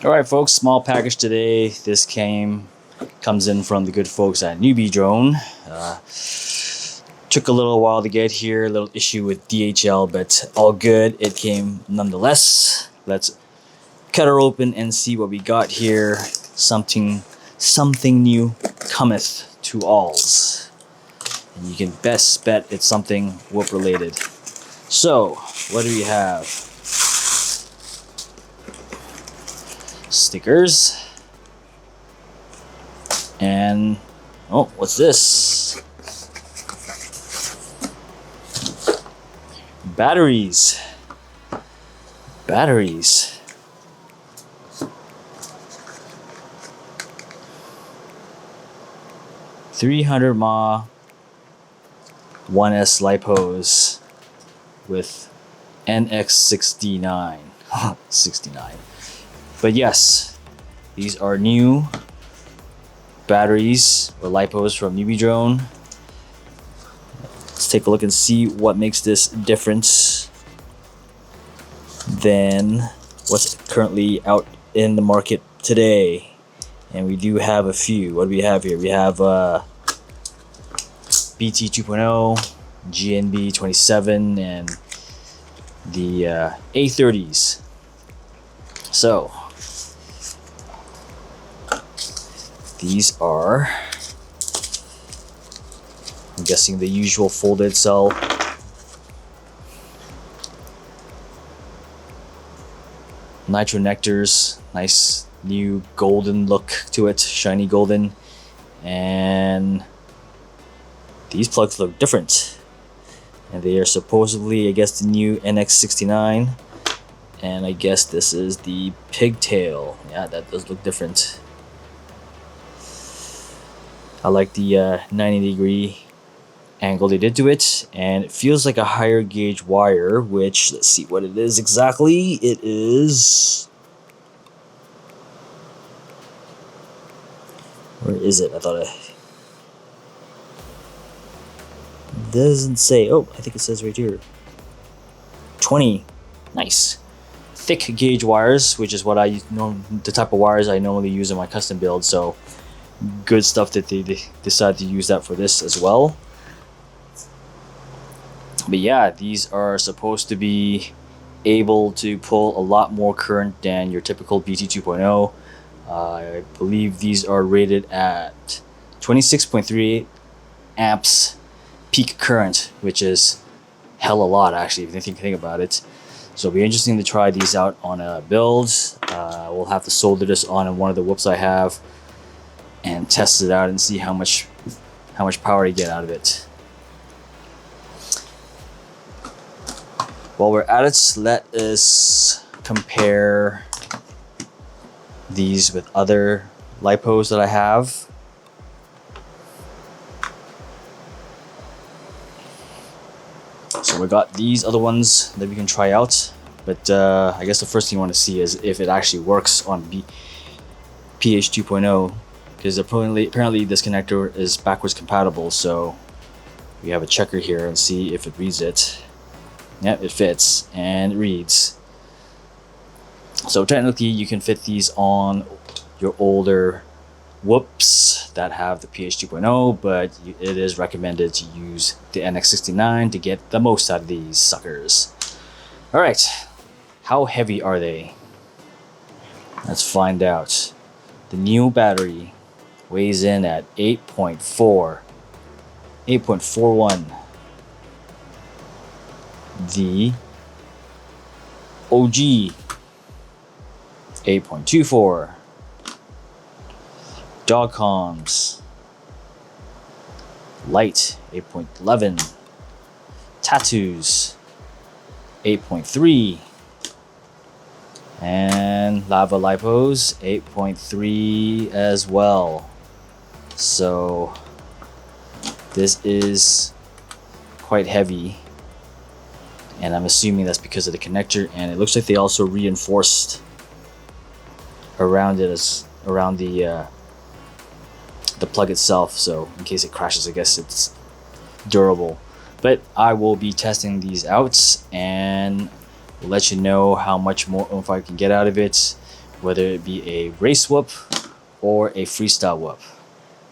All right, folks, small package today. This comes in from the good folks at Newbeedrone. Took a little while to get here, a little issue with DHL, but all good. It came nonetheless. Let's cut her open and see what we got here. Something new cometh to alls. And you can best bet it's something whoop related. So, what do we have? Stickers. And, oh, what's this? Batteries. 300 mAh 1S Lipos with NX69. 69. But yes, these are new batteries or Lipos from Newbeedrone. Let's take a look and see what makes this different than what's currently out in the market today. And we do have a few. What do we have here? We have BT 2.0, GNB 27, and the A30s. So these are, I'm guessing, the usual folded cell. Nitro Nectors, nice new golden look to it, shiny golden. And these plugs look different. And they are supposedly, I guess, the new NX69. And I guess this is the pigtail. Yeah, that does look different. I like the 90-degree angle they did to it, and it feels like a higher gauge wire, which, let's see what it is exactly. It is, where is it? I thought it doesn't say. Oh, I think it says right here, 20. Nice thick gauge wires, which is what I know, the type of wires I normally use in my custom build. So good stuff that they decided to use that for this as well. But yeah, these are supposed to be able to pull a lot more current than your typical BT 2.0. I believe these are rated at 26.38 amps peak current, which is hell a lot actually if you think about it. So it'll be interesting to try these out on a build. We'll have to solder this on one of the whoops I have and test it out and see how much power you get out of it. While we're at it, let us compare these with other Lipos that I have. So we got these other ones that we can try out, but I guess the first thing you want to see is if it actually works on PH 2.0, because apparently this connector is backwards compatible. So we have a checker here and see if it reads it. Yep, it fits and it reads. So technically you can fit these on your older whoops that have the PH 2.0, but it is recommended to use the NX69 to get the most out of these suckers. All right, how heavy are they? Let's find out. The new battery weighs in at 8.41. The OG 8.24. Dogcoms Light 8.11. Tattoos 8.3. And Lava Lipos 8.3 as well. So this is quite heavy, and I'm assuming that's because of the connector, and it looks like they also reinforced around it around the plug itself, so in case it crashes, I guess it's durable. But I will be testing these out and let you know how much more oomph I can get out of it. whether it be a race whoop or a freestyle whoop.